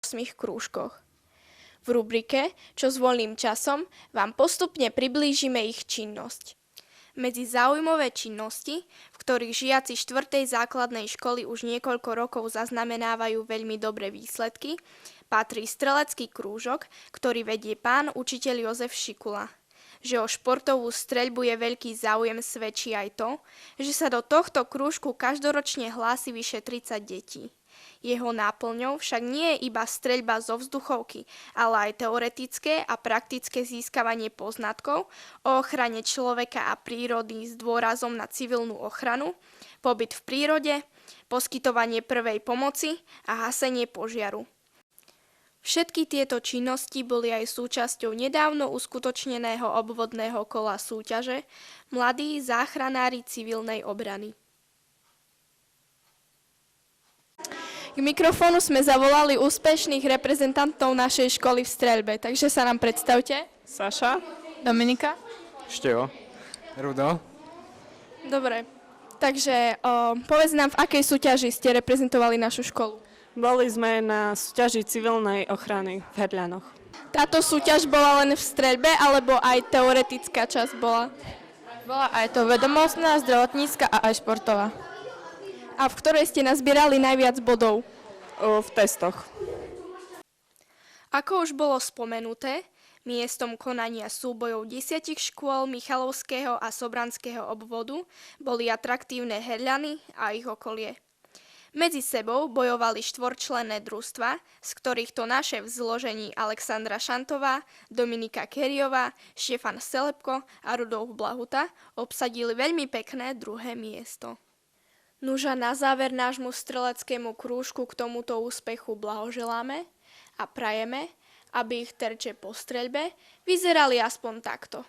8 krúžkoch. V rubrike Čo s voľným časom vám postupne priblížime ich činnosť. Medzi záujmové činnosti, v ktorých žiaci 4. základnej školy už niekoľko rokov zaznamenávajú veľmi dobré výsledky, patrí strelecký krúžok, ktorý vedie pán učiteľ Jozef Šikula. Že o športovú streľbu je veľký záujem, svedčí aj to, že sa do tohto krúžku každoročne hlási vyše 30 detí. Jeho náplňou však nie je iba streľba zo vzduchovky, ale aj teoretické a praktické získavanie poznatkov o ochrane človeka a prírody s dôrazom na civilnú ochranu, pobyt v prírode, poskytovanie prvej pomoci a hasenie požiaru. Všetky tieto činnosti boli aj súčasťou nedávno uskutočneného obvodného kola súťaže Mladí záchranári civilnej obrany. K mikrofónu sme zavolali úspešných reprezentantov našej školy v streľbe, takže sa nám predstavte. Saša, Dominika? Števo. Rudo. Dobre, takže povedz nám, v akej súťaži ste reprezentovali našu školu. boli sme na súťaži civilnej ochrany v Hrdľanoch. Táto súťaž bola len v streľbe, alebo aj teoretická časť bola? Bola aj to vedomostná, zdravotnícka a aj športová. A v ktorej ste nazbierali najviac bodov? V testoch. Ako už bolo spomenuté, miestom konania súbojov 10 škôl Michalovského a Sobranského obvodu boli atraktívne Hrdľany a ich okolie. Medzi sebou bojovali štvorčlenné družstva, z ktorých to naše v zložení Alexandra Šantová, Dominika Keriová, Štefan Selepko a Rudolf Blahuta obsadili veľmi pekné druhé miesto. Nuža na záver nášmu streleckému krúžku k tomuto úspechu blahoželáme a prajeme, aby ich terče po streľbe vyzerali aspoň takto.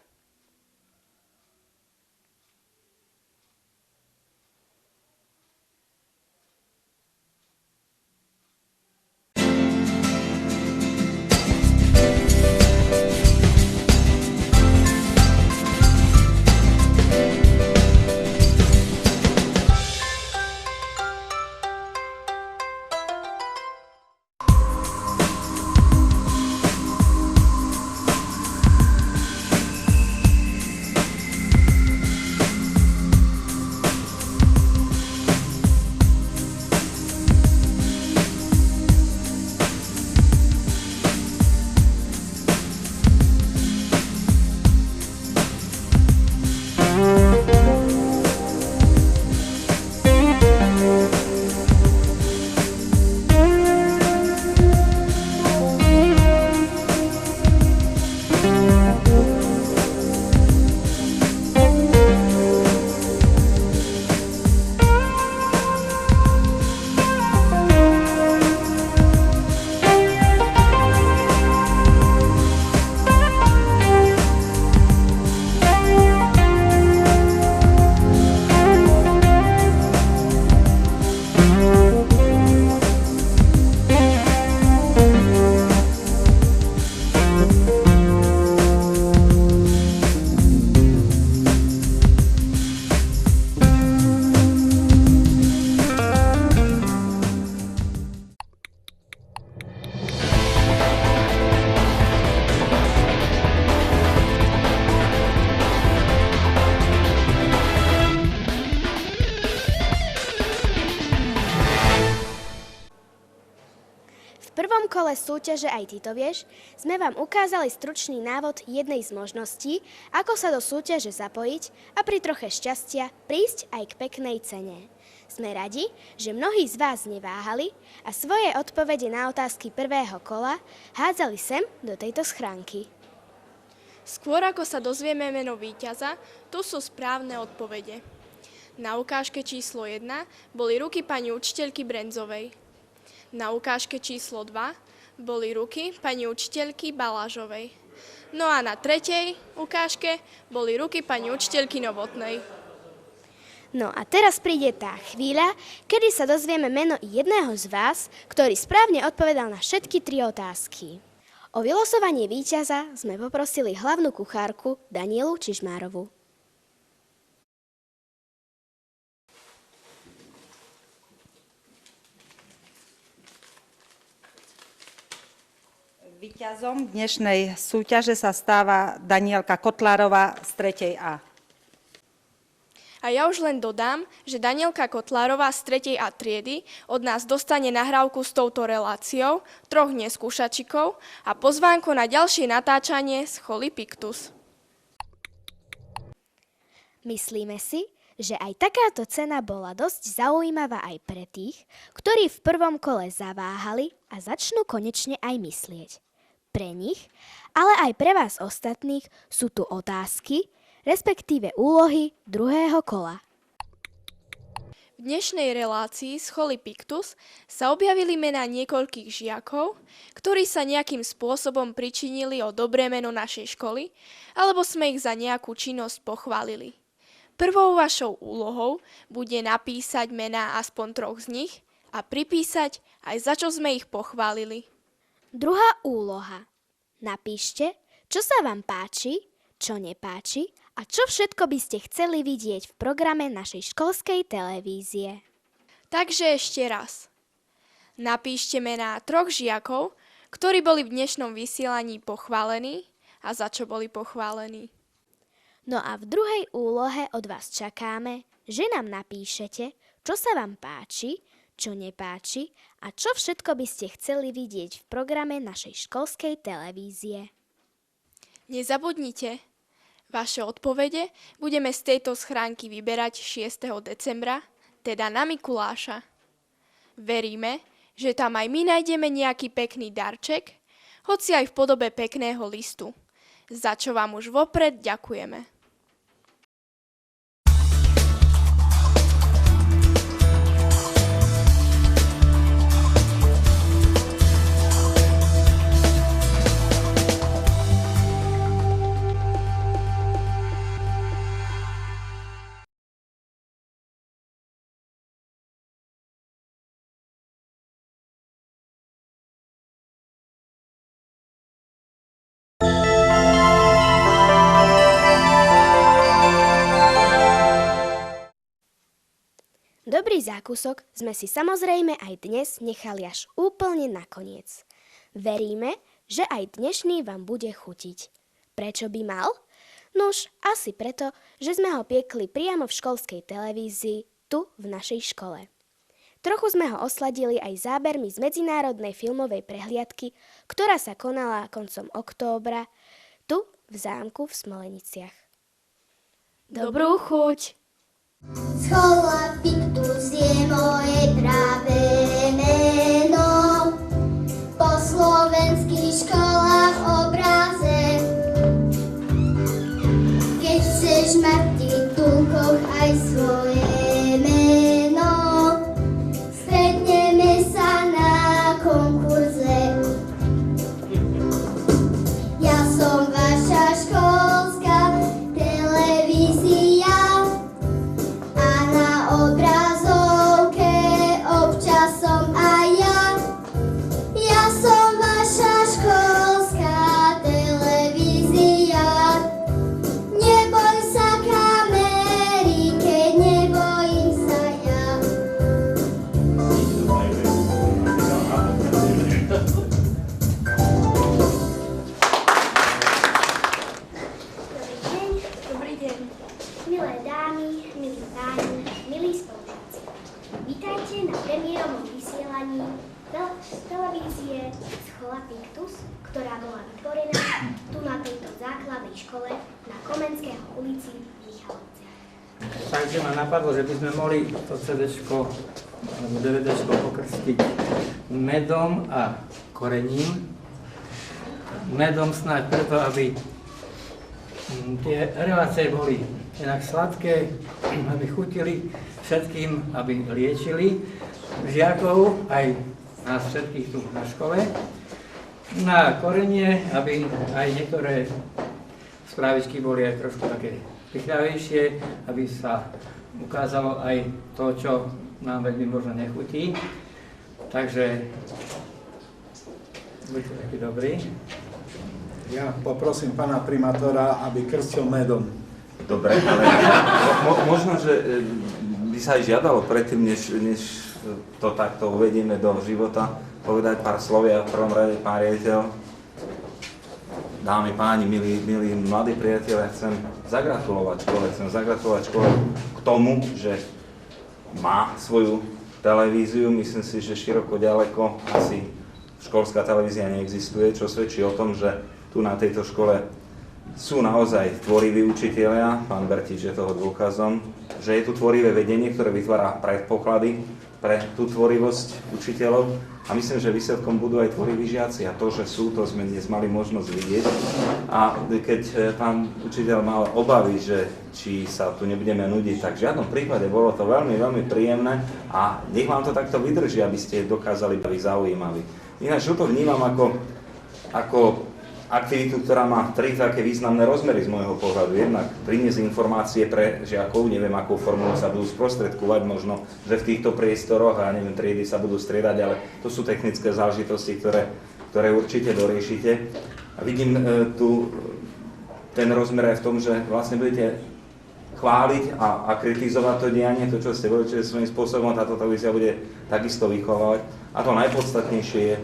V prvom kole súťaže Aj ty to vieš sme vám ukázali stručný návod jednej z možností, ako sa do súťaže zapojiť a pri troche šťastia prísť aj k peknej cene. Sme radi, že mnohí z vás neváhali a svoje odpovede na otázky prvého kola hádzali sem do tejto schránky. Skôr ako sa dozvieme meno víťaza, tu sú správne odpovede. Na ukážke číslo 1 boli ruky pani učiteľky Brenzovej. Na ukážke číslo 2 boli ruky pani učiteľky Balážovej. No a na tretej ukážke boli ruky pani učiteľky Novotnej. No a teraz príde tá chvíľa, kedy sa dozvieme meno jedného z vás, ktorý správne odpovedal na všetky 3 otázky. O vylosovanie víťaza sme poprosili hlavnú kuchárku Danielu Čižmárovú. Víťazom dnešnej súťaže sa stáva Danielka Kotlárová z 3. A. A ja už len dodám, že Danielka Kotlárová z 3. A triedy od nás dostane nahrávku s touto reláciou, 3 neskúšačikov a pozvánku na ďalšie natáčanie z Scholy Pictus. Myslíme si, že aj takáto cena bola dosť zaujímavá aj pre tých, ktorí v prvom kole zaváhali a začnú konečne aj myslieť. Pre nich, ale aj pre vás ostatných sú tu otázky, respektíve úlohy druhého kola. V dnešnej relácii z Scholy Pictus sa objavili mená niekoľkých žiakov, ktorí sa nejakým spôsobom pričinili o dobré meno našej školy, alebo sme ich za nejakú činnosť pochválili. Prvou vašou úlohou bude napísať mená aspoň 3 z nich a pripísať aj za čo sme ich pochválili. Druhá úloha. Napíšte, čo sa vám páči, čo nepáči a čo všetko by ste chceli vidieť v programe našej školskej televízie. Takže ešte raz. Napíšte mená 3 žiakov, ktorí boli v dnešnom vysielaní pochválení a za čo boli pochválení. No a v druhej úlohe od vás čakáme, že nám napíšete, čo sa vám páči, čo nepáči a čo všetko by ste chceli vidieť v programe našej školskej televízie. Nezabudnite, vaše odpovede budeme z tejto schránky vyberať 6. decembra, teda na Mikuláša. Veríme, že tam aj my nájdeme nejaký pekný darček, hoci aj v podobe pekného listu, za čo vám už vopred ďakujeme. Dobrý zákusok sme si samozrejme aj dnes nechali až úplne nakoniec. Veríme, že aj dnešný vám bude chutiť. Prečo by mal? Nuž, asi preto, že sme ho piekli priamo v školskej televízii, tu v našej škole. Trochu sme ho osladili aj zábermi z medzinárodnej filmovej prehliadky, ktorá sa konala koncom októbra, tu v zámku v Smoleniciach. Dobrú chuť! Schola Pictus je moje pravé meno, po slovenských školách v obraze. Keď chceš mať v titulkoch aj svoje meno, stretneme sa na konkurze. Ja som vaša školská televízia, obrazovke občas som aj ja. Ja som vaša školská televízia. Neboj sa kamery, keď nebojím sa ja. Dobrý deň. Milé dámy, milí páni, milí spolužiaci. Vítajte na premiérovom vysielaní televízie Schola Pictus, ktorá bola vytvorená tu na tejto základnej škole na Komenského ulici v Michalovciach. Takže ma napadlo, že by sme mohli to CD-čko alebo DVD-čko pokrstiť medom a korením. Medom snáď preto, aby tie relácie boli inak sladké, aby chutili všetkým, aby liečili žiakov, aj nás všetkých tu na škole. Na korenie, aby aj niektoré správičky boli aj trošku také pichľavejšie, aby sa ukázalo aj to, čo nám veľmi možno nechutí. Takže buďte takí dobrí. Ja poprosím pána primátora, aby krstil medom. Dobre, ale možno, že by sa aj žiadalo predtým, než to takto uvedieme do života, povedať pár slov. A v prvom rade, pán riaditeľ, dámy, páni, milí mladí priatelia, chcem zagratulovať škole k tomu, že má svoju televíziu. Myslím si, že široko ďaleko asi školská televízia neexistuje, čo svedčí o tom, že tu na tejto škole sú naozaj tvoriví učitelia, pán Bertič je toho dôkazom, že je tu tvorivé vedenie, ktoré vytvára predpoklady pre tú tvorivosť učiteľov a myslím, že výsledkom budú aj tvoriví žiaci a to, že sú, to sme dnes mali možnosť vidieť. A keď pán učiteľ mal obavy, že či sa tu nebudeme nudiť, tak v žiadnom prípade bolo to veľmi, veľmi príjemné a nech vám to takto vydrží, aby ste dokázali byť zaujímaví. Ináč to vnímam ako aktivitu, ktorá má 3 také významné rozmery z môjho pohľadu. Jednak priniesť informácie pre žiakov, neviem, akou formou sa budú sprostredkovať, možno, že v týchto priestoroch a neviem, triedy sa budú striedať, ale to sú technické záležitosti, ktoré určite doriešite. A vidím tu ten rozmer aj v tom, že vlastne budete chváliť a kritizovať to dianie, to, čo ste boli, čiže svojím spôsobom táto televízia bude takisto vychovávať. A to najpodstatnejšie je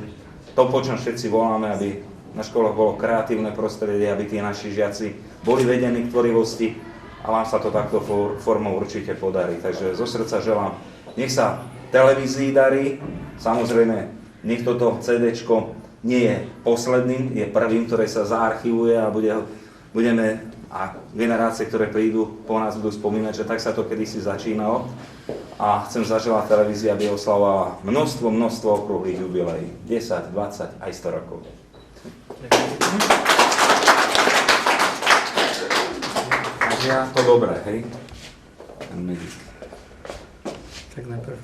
to, po čom všetci voláme, aby na školách bolo kreatívne prostredie, aby tí naši žiaci boli vedení k tvorivosti a vám sa to takto formou určite podarí. Takže zo srdca želám, nech sa televízii darí, samozrejme, nech toto CD-čko nie je posledným, je prvým, ktoré sa zaarchivuje a budeme a generácie, ktoré prídu po nás, budú spomínať, že tak sa to kedysi začínalo. A chcem zaželať televízii, aby oslavovala množstvo okrúhlych jubileí. 10, 20, aj 100 rokov. Ja to dobré, hej? Ten medík. Tak najprv.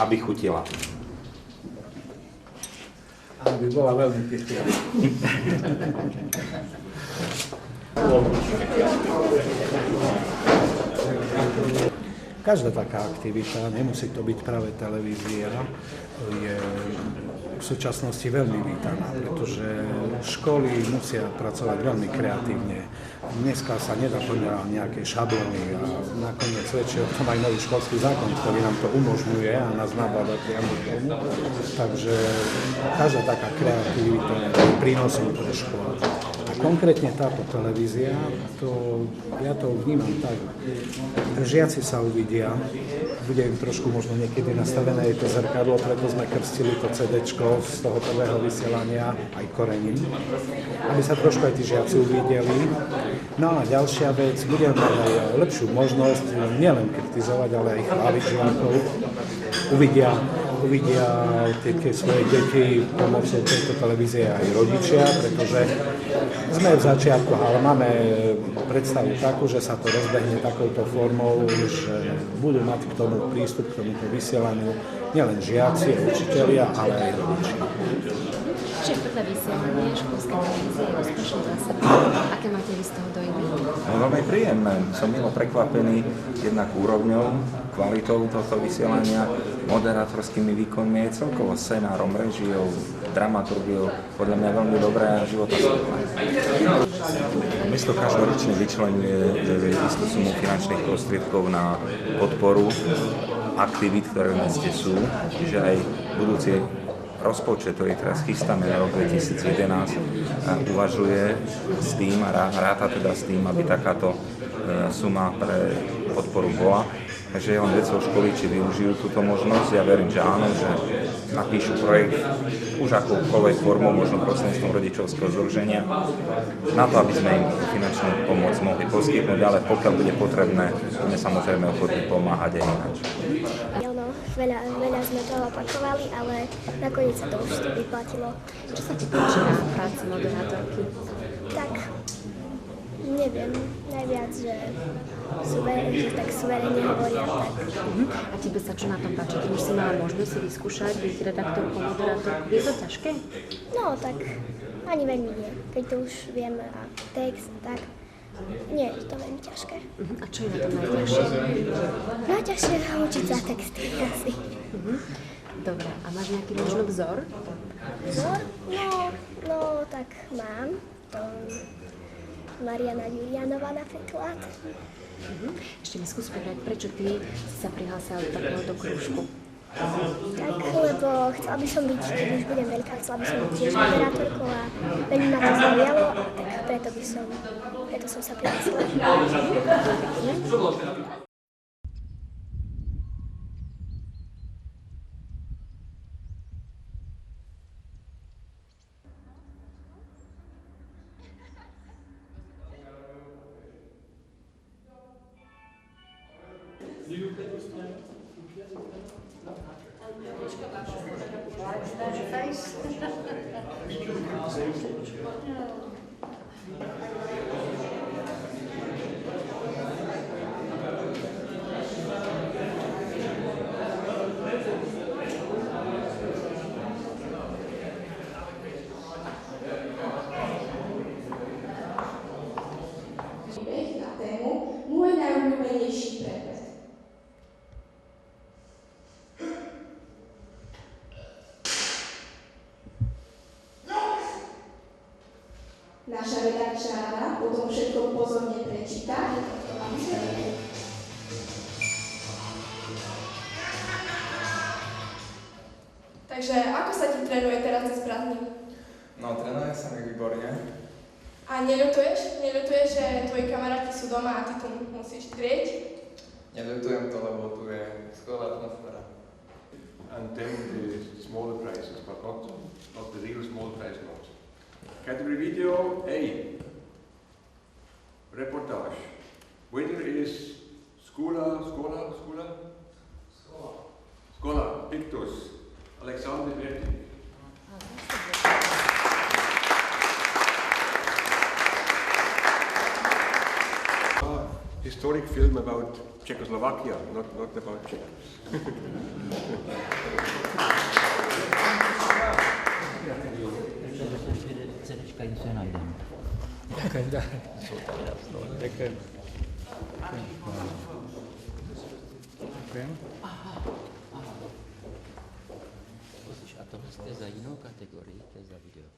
Aby chutila. Aby bola veľmi pyšná. Každá taká aktivita, nemusí to byť práve televízia, je v súčasnosti veľmi vítaná, pretože školy musia pracovať veľmi kreatívne. Dneska sa nedoplňa nejaké šablóny a nakoniec svedčí o tom aj nový školský zákon, ktorý nám to umožňuje a nás nabáda priamo k tomu. Takže každá taká kreativita je prínosom pre školu. A konkrétne táto televízia, ja to vnímam tak, žiaci sa uvidia, bude im trošku možno niekedy nastavené aj to zrkadlo, preto sme krstili to CD-čko z toho prvého vysielania aj Korením, aby sa trošku aj tí žiaci uvideli. No a ďalšia vec, budeme mať aj lepšiu možnosť nielen kritizovať, ale aj chváliť žiakov. Uvidia tie svoje deti pomocou tejto televízie aj rodičia, pretože sme v začiatku, ale máme predstavu takú, že sa to rozbehne takouto formou, že budú mať k tomu prístup k tomuto vysielaniu nielen žiaci, učitelia, ale aj rodičia. Čiže prvé vysielanie školskej televízie je úspešné za seba. Aké máte vy z toho dojmy? Veľmi príjemné. Som milo prekvapený jednak úrovňou, kvalitou tohto vysielania, moderátorskými výkonmi, celkovo scenárom, režiou, dramaturgiou. Podľa mňa veľmi dobré a životaschopné. Mesto každoročne vyčleňuje istú sumu finančných prostriedkov na podporu aktivít, ktoré v meste sú, čiže aj budúci rozpočet, ktorý teraz chystáme na rok 2011, uvažuje s tým a ráta teda s tým, aby takáto suma pre podporu bola. Takže je len vecou školy, či využijú túto možnosť. Ja verím, že áno, že napíšu projekt už akoukoľvek formou, možno prostredníctvom rodičovského združenia, na to, aby sme im finančnú pomoc mohli poskytnúť, ale pokiaľ bude potrebné, budeme samozrejme ochotní pomáhať aj ináč. Veľa sme toho opakovali, ale nakoniec sa to už vyplatilo. Čo sa ti páči na práci moderátorky? Tak, neviem, najviac, že tak suverene hovoria. Tak. A tebe sa čo na tom páči? Ty už si mala možnosť si vyskúšať byť redaktorkou, moderátorkou. Je to ťažké? No, tak ani veľmi nie. Keď to už viem a text, tak nie je to veľmi ťažké. A čo je na tom najťažšie? Najťažšie je učiť sa texty asi. Dobre, a máš nejaký možno vzor? Vzor? No, tak mám. To Mariana Julianová napríklad. Ešte mi skús povedať, prečo ty si sa prihlásila do takéhoto krúžku? Tak, lebo chcela by som byť, keď už budem veľká, chcela by som byť tiež moderátorkou a veľmi ma to zaujalo, tak preto som sa prihlásila. Na tému Môj najobľúbenejší predmet. Naša redakčná rada potom všetko pozorne prečíta a vysvetlí. Takže ako sa ti trénuje teraz cez prázdniny? No, trénuje sa mi výborne. A neľutuješ? Neľutuješ, že tvoji kamaráti sú doma a ty tu musíš trieť? Neľutujem to, lebo tu je skvelá atmosféra. And then the smaller prizes, but not the real small prize not. Category video A. Reportage. Winner is Skola Pictus. Alexander Verdi. Historic film about Czechoslovakia, not about Czech. Ďakujem. A tohle je za jinou kategorii, to je za video.